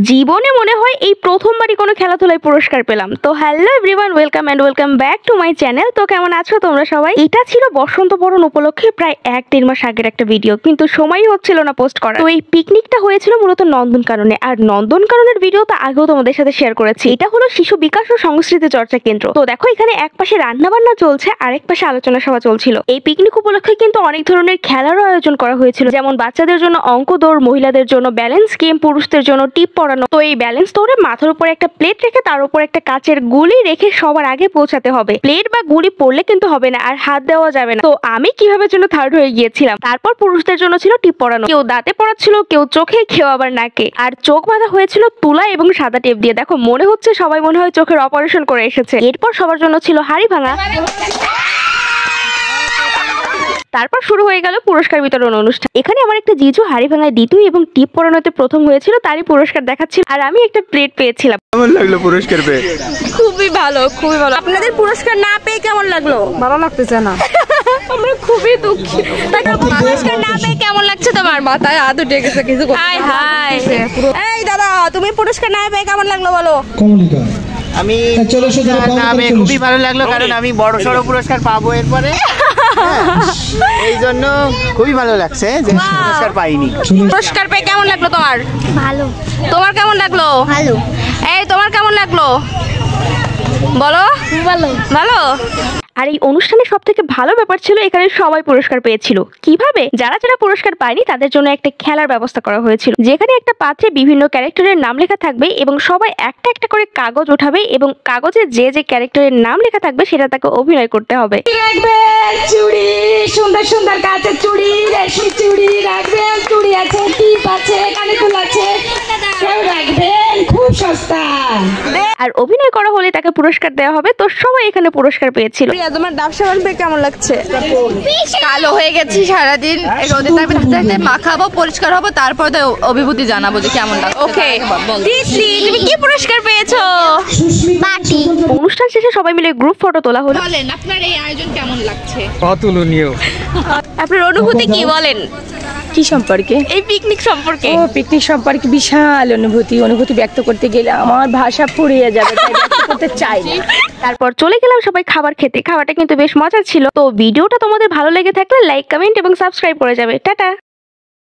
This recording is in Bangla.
জীবনে মনে হয় এই প্রথমবারই কোনো খেলাধুলায় পুরস্কার পেলাম। তো hello everyone, welcome back to my channel. তো কেমন আছো তোমরা সবাই? এটা ছিল বসন্ত বরণ উপলক্ষে প্রায় 1-1.5 মাস আগের একটা ভিডিও, কিন্তু সময়ই হচ্ছিল না পোস্ট করা। তো এই পিকনিকটা হয়েছিল মূলত নন্দনকাননে, আর নন্দনকাননের ভিডিও তো আগেও তোমাদের সাথে শেয়ার করেছি। এটা হলো শিশু বিকাশ ও সংস্কৃতি চর্চা কেন্দ্র। তো দেখো এখানে এক পাশে রান্না বান্না চলছে, আরেক পাশে আলোচনা সভা চলছিল। এই পিকনিক উপলক্ষে কিন্তু অনেক ধরনের খেলারও আয়োজন করা হয়েছিল, যেমন বাচ্চাদের জন্য অঙ্ক দৌড়, মহিলাদের জন্য ব্যালেন্স গেম, পুরুষদের জন্য টিপ পড়ানো। তো এই ব্যালেন্স দৌড়ে মাথার উপর একটা প্লেট রেখে তার উপর একটা কাচের গুলি রেখে সবার আগে পৌঁছাতে হবে। প্লেট বা গুলি পড়লে কিন্তু হবে না, আর হাত দেওয়া যাবে না। তো আমি কিভাবে জন্য থার্ড হয়ে গিয়েছিলাম। তারপর পুরুষদের জন্য ছিল টিপ পড়ানো, কেউ দাঁতে পড়াচ্ছিল, কেউ চোখে, কেউ আবার নাকে। আর চোখ বাঁধা হয়েছিল তুলা এবং সাদা টেপ দিয়ে। দেখো মনে হচ্ছে সবাই মনে হয় চোখের অপারেশন করে এসেছে। এরপর সবার জন্য ছিল হাড়ি ভাঙা। তারপর শুরু হয়ে গেল পুরস্কার বিতরণ অনুষ্ঠান। এখানে আমার একটা জিজু হাড়ি ভাঙায় দ্বিতীয় এবং টিপ পড়ানোতে প্রথম হয়েছিল, তারই পুরস্কার দেখাচ্ছিল, আর আমি একটা প্লেট পেয়েছিলাম। কেমন লাগলো পুরস্কার পেয়ে? খুবই ভালো, খুবই ভালো। আপনাদের পুরস্কার না পেয়ে কেমন লাগলো? ভালো লাগতেছে না, আমরা খুবই দুঃখিত। পুরস্কার না পেয়ে কেমন লাগছে তোমার? মাথায় হাত উঠে গেছে কিছু। High high. এই দাদা, তুমি পুরস্কার না পেয়ে কেমন লাগলো বলো? আমি খুবই ভালো লাগলো, কারণ আমি বড় সড়ো পুরস্কার পাবো এরপরে, এই জন্য খুবই ভালো লাগছে যে পুরস্কার পাইনি। পুরস্কার পেয়ে কেমন লাগলো তোমার? ভালো। তোমার কেমন লাগলো? ভালো। এই তোমার কেমন লাগলো বলো? ভালো। ভালো। আর এই অনুষ্ঠানের সব থেকে ভালো ব্যাপার ছিল এখানে সবাই পুরস্কার পেয়েছিল। কিভাবে? যারা যারা পুরস্কার পায়নি তাদের জন্য একটা খেলার ব্যবস্থা করা হয়েছিল, যেখানে একটা পাত্রে বিভিন্ন ক্যারেক্টারের নাম লেখা থাকবে এবং সবাই একটা একটা করে কাগজ উঠাবে এবং কাগজে যে যে ক্যারেক্টারের নাম লেখা থাকবে সেটা তাকে অভিনয় করতে হবে। চুড়ি, সুন্দর সুন্দর কাঁচের চুড়ি, রেশমি চুড়ি রাখবেন, চুড়ি আছে, টিপ আছে, কানে ফুল আছে, কেউ রাখবেন, খুব সস্তা। আর অভিনয় করা হলে তাকে পুরস্কার দেওয়া হবে। তো সবাই এখানে পুরস্কার পেয়েছিল। তোমার ডাবসা পেয়ে কেমন লাগছে? কালো হয়ে গেছি সারাদিন, রোদে তাপে মাখাবো, পরিষ্কার হবো, তারপর তো অভিভূতি জানাবো যে কেমন লাগছে। ওকে, তুমি কি পুরস্কার পেয়েছো? বাটি। অনুষ্ঠান শেষে সবাই মিলে গ্রুপ ফটো তোলা হলো। বলেন আপনার এই আয়োজন কেমন লাগছে? অতুলনীয়। আপনার অনুভূতি কি বলেন কি সম্পর্কে? এই পিকনিক সম্পর্কে? ও পিকনিক সম্পর্কে বিশাল অনুভূতি ব্যক্ত করতে গেলে আমার ভাষা ফুরিয়ে যাবে, তাই ব্যক্ত করতে চাই না। তারপর চলে গেলাম সবাই খাবার খেতে। খাবারটা কিন্তু বেশ মজার ছিল। তো ভিডিওটা তোমাদের ভালো লেগে থাকলে লাইক, কমেন্ট এবং সাবস্ক্রাইব করে যাবে। টাটা।